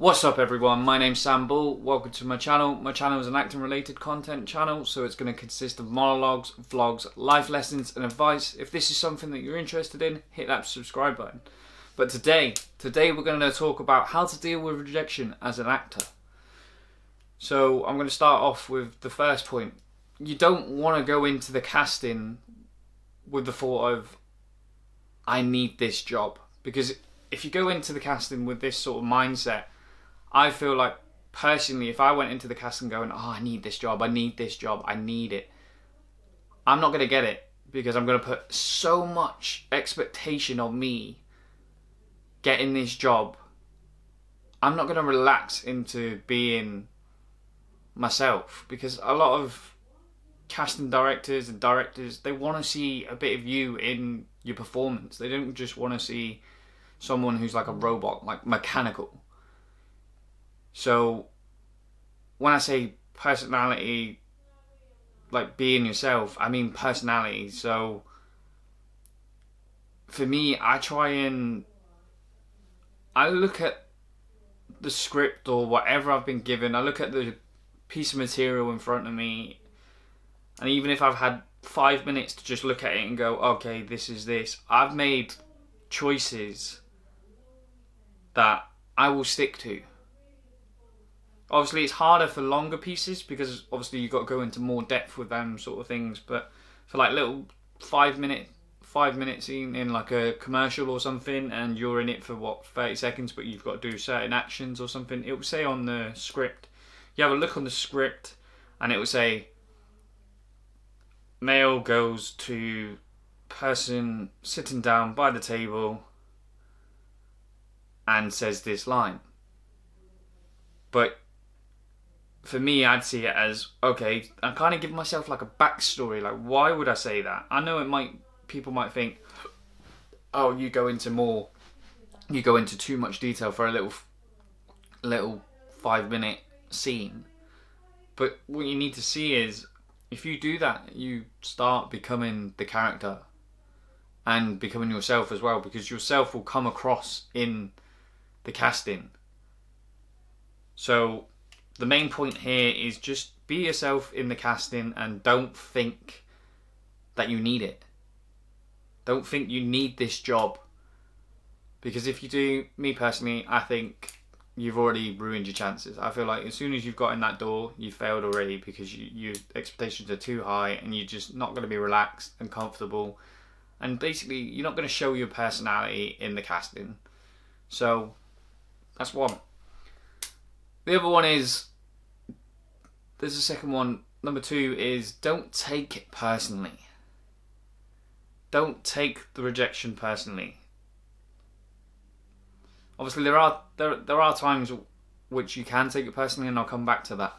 What's up everyone, my name's Sam Bull, welcome to my channel. My channel is an acting related content channel, so it's going to consist of monologues, vlogs, life lessons and advice. If this is something that you're interested in, hit that subscribe button. But today we're going to talk about how to deal with rejection as an actor. So I'm going to start off with the first point. You don't want to go into the casting with the thought of, I need this job. Because if you go into the casting with this sort of mindset, I feel like, personally, if I went into the casting going, oh, I need this job, I need this job, I need it, I'm not going to get it because I'm going to put so much expectation on me getting this job. I'm not going to relax into being myself because a lot of casting directors and directors, they want to see a bit of you in your performance. They don't just want to see someone who's like a robot, like mechanical. So when I say personality, like being yourself, I mean personality. So for me, I look at the script or whatever I've been given, I look at the piece of material in front of me, and even if I've had 5 minutes to just look at it and go, okay, this is this, I've made choices that I will stick to. Obviously, it's harder for longer pieces because obviously you've got to go into more depth with them sort of things. But for like little 5 minute scene in like a commercial or something, and you're in it for what, 30 seconds, but you've got to do certain actions or something, it will say on the script. You have a look on the script, and it will say, mail goes to person sitting down by the table and says this line. But for me, I'd see it as, okay, I'm kind of giving myself like a backstory, like why would I say that? I know people might think, oh, you go into too much detail for a little 5 minute scene. But what you need to see is, if you do that, you start becoming the character and becoming yourself as well, because yourself will come across in the casting. So the main point here is just be yourself in the casting and don't think that you need it. Don't think you need this job. Because if you do, me personally, I think you've already ruined your chances. I feel like as soon as you've got in that door, you've failed already because your expectations are too high and you're just not going to be relaxed and comfortable. And basically, you're not going to show your personality in the casting. So, that's one. The other one is, there's a second one. Number 2 is, don't take it personally. Don't take the rejection personally. Obviously, there are times which you can take it personally, and I'll come back to that.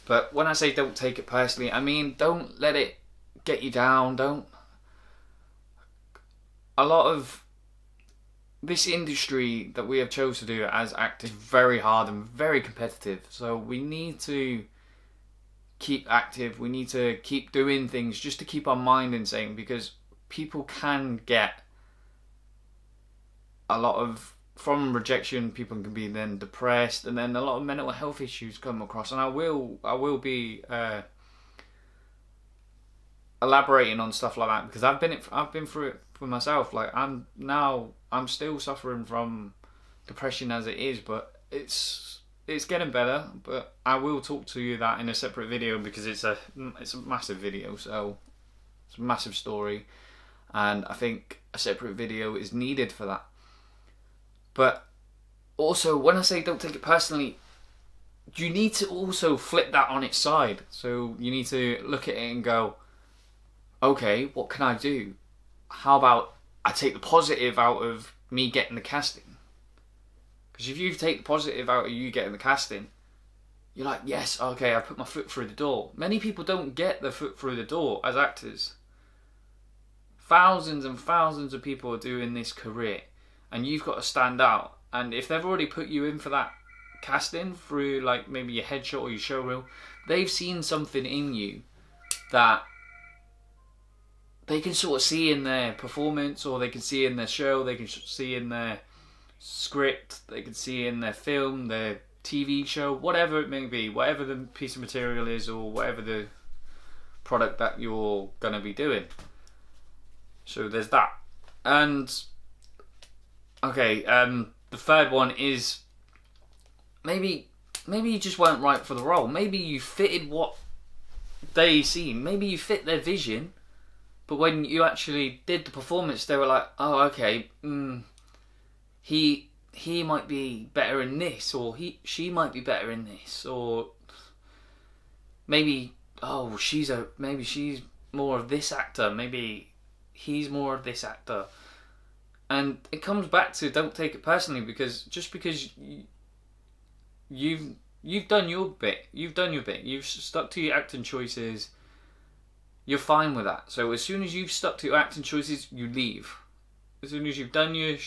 But when I say don't take it personally, I mean don't let it get you down. A lot of this industry that we have chose to do as actors is very hard and very competitive. So we need to keep active. We need to keep doing things just to keep our mind insane, because people can get a lot of, from rejection, people can be then depressed, and then a lot of mental health issues come across. And I will be elaborating on stuff like that, because I've been through it for myself. Like I'm still suffering from depression as it is, but it's getting better. But I will talk to you that in a separate video, because it's a massive video, so it's a massive story, and I think a separate video is needed for that. But also, when I say don't take it personally, you need to also flip that on its side. So you need to look at it and go, okay, what can I do? How about I take the positive out of me getting the casting? Because if you take the positive out of you getting the casting, you're like, yes, okay, I put my foot through the door. Many people don't get their foot through the door as actors. Thousands and thousands of people are doing this career, and you've got to stand out. And if they've already put you in for that casting through like maybe your headshot or your showreel, they've seen something in you that they can sort of see in their performance, or they can see in their show, they can see in their script, they can see in their film, their TV show, whatever it may be, whatever the piece of material is, or whatever the product that you're going to be doing. So there's that. And okay, the third one is maybe you just weren't right for the role. Maybe you fitted what they seen. Maybe you fit their vision, but when you actually did the performance, they were like, oh, okay, he might be better in this, or she might be better in this, or maybe she's more of this actor, maybe he's more of this actor. And it comes back to, don't take it personally, because just because you've done your bit, you've stuck to your acting choices, you're fine with that. So as soon as you've stuck to your acting choices, you leave. As soon as you've done your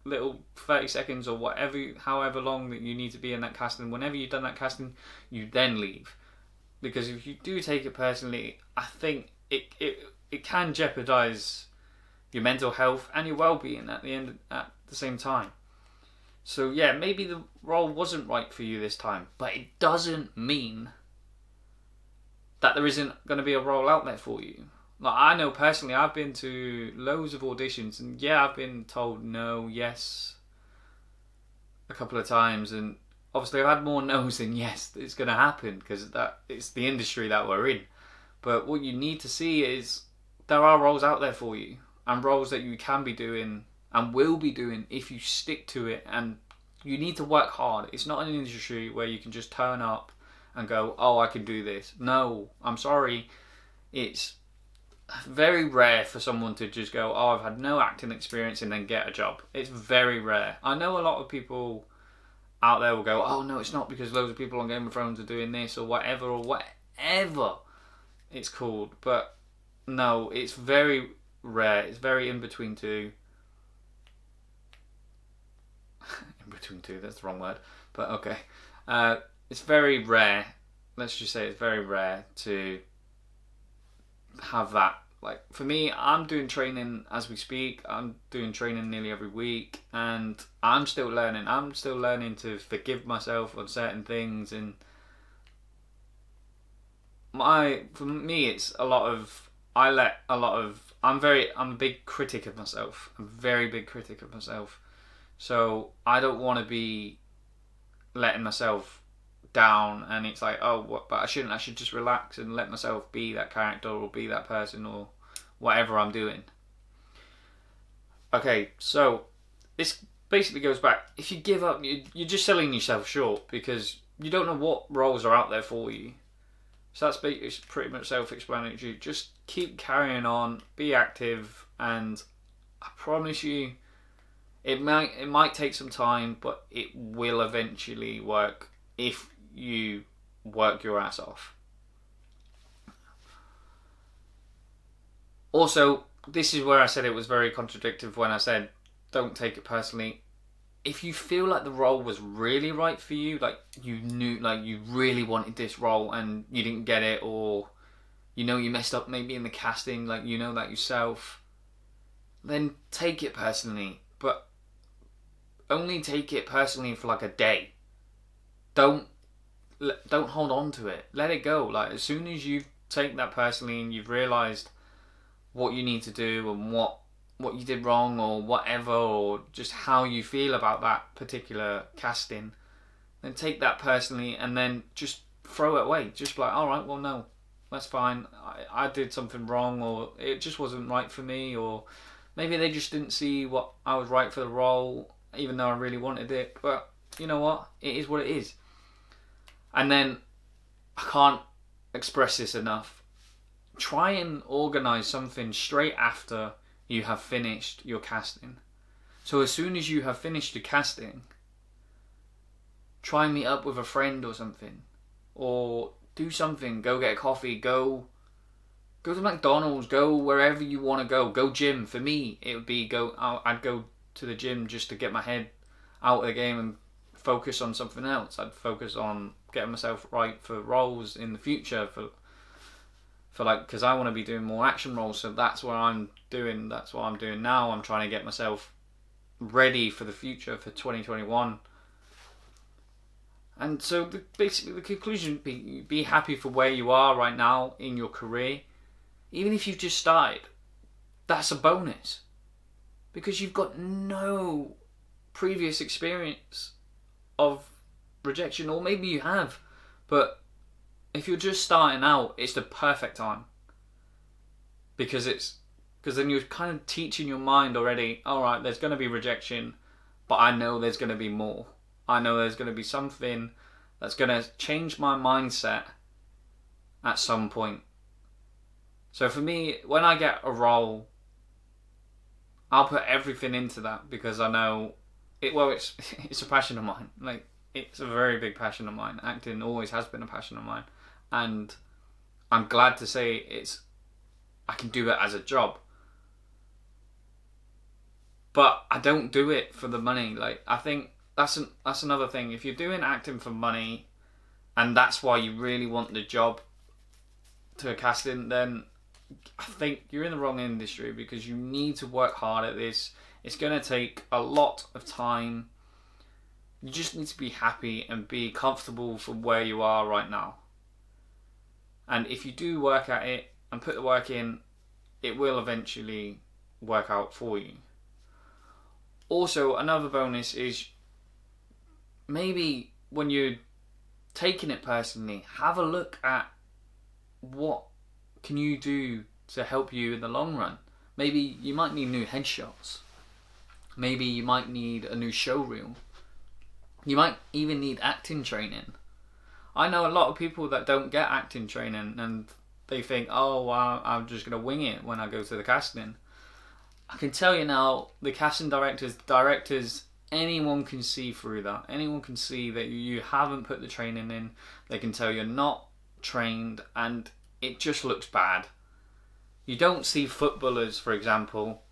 little 30 seconds or whatever, however long that you need to be in that casting, whenever you've done that casting, you then leave. Because if you do take it personally, I think it can jeopardize your mental health and your well-being at the same time. So yeah, maybe the role wasn't right for you this time, but it doesn't mean that there isn't going to be a role out there for you. Like, I know personally, I've been to loads of auditions, and yeah, I've been told no, yes a couple of times, and obviously I've had more no's than yes that it's going to happen, because it's the industry that we're in. But what you need to see is there are roles out there for you, and roles that you can be doing and will be doing if you stick to it, and you need to work hard. It's not an industry where you can just turn up and go, oh, I can do this. No, I'm sorry. It's very rare for someone to just go, oh, I've had no acting experience and then get a job. It's very rare. I know a lot of people out there will go, oh no, it's not, because loads of people on Game of Thrones are doing this or whatever it's called. But no, it's very rare. It's very in between two. In between two, that's the wrong word. But okay. It's very rare. Let's just say it's very rare to have that. Like, for me, I'm doing training as we speak. I'm doing training nearly every week, and I'm still learning. I'm still learning to forgive myself on certain things, and for me, it's a lot of, I'm a big critic of myself. I'm a very big critic of myself. So I don't want to be letting myself down, and it's like, oh, but I shouldn't. I should just relax and let myself be that character or be that person or whatever I'm doing. Okay, so this basically goes back. If you give up, you're just selling yourself short, because you don't know what roles are out there for you. So it's pretty much self-explanatory. Just keep carrying on, be active, and I promise you, it might take some time, but it will eventually work if you work your ass off. Also, this is where I said it was very contradictory when I said don't take it personally. If you feel like the role was really right for you, like you knew, like you really wanted this role and you didn't get it, or you know you messed up maybe in the casting, like you know that yourself, then take it personally. But only take it personally for like a day. Don't hold on to it. Let it go. Like, as soon as you take that personally and you've realised what you need to do and what you did wrong or whatever, or just how you feel about that particular casting, then take that personally and then just throw it away. Just be like, alright, well no, that's fine. I did something wrong, or it just wasn't right for me, or maybe they just didn't see what I was right for the role, even though I really wanted it. But you know what? It is what it is. And then, I can't express this enough, try and organise something straight after you have finished your casting. So as soon as you have finished your casting, try and meet up with a friend or something, or do something. Go get a coffee, go to McDonald's, go wherever you want to go gym. For me, it would be I'd go to the gym just to get my head out of the game and focus on something else. I'd focus on getting myself right for roles in the future, for like, because I want to be doing more action roles. So that's what I'm doing now. I'm trying to get myself ready for the future, for 2021. And so basically the conclusion, be happy for where you are right now in your career. Even if you've just started, that's a bonus. Because you've got no previous experience of rejection, or maybe you have. But if you're just starting out, it's the perfect time. Because then you're kind of teaching your mind already, alright, there's going to be rejection, but I know there's going to be more. I know there's going to be something that's going to change my mindset at some point. So for me, when I get a role, I'll put everything into that because I know it's a passion of mine. Like, it's a very big passion of mine. Acting always has been a passion of mine, and I'm glad to say I can do it as a job. But I don't do it for the money. Like, I think that's another thing. If you're doing acting for money, and that's why you really want the job to a casting, then I think you're in the wrong industry, because you need to work hard at this. It's going to take a lot of time. You just need to be happy and be comfortable for where you are right now. And if you do work at it and put the work in, it will eventually work out for you. Also, another bonus is maybe when you're taking it personally, have a look at what can you do to help you in the long run. Maybe you might need new headshots. Maybe you might need a new show reel. You might even need acting training. I know a lot of people that don't get acting training and they think, oh, well, I'm just going to wing it when I go to the casting. I can tell you now, the casting directors, anyone can see through that. Anyone can see that you haven't put the training in. They can tell you're not trained and it just looks bad. You don't see footballers, for example,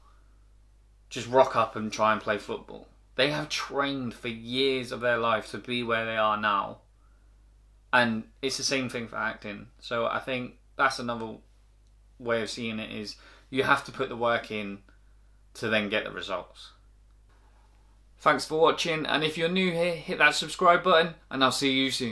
just rock up and try and play football. They have trained for years of their life to be where they are now. And it's the same thing for acting. So I think that's another way of seeing it, is you have to put the work in to then get the results. Thanks for watching, and if you're new here, hit that subscribe button and I'll see you soon.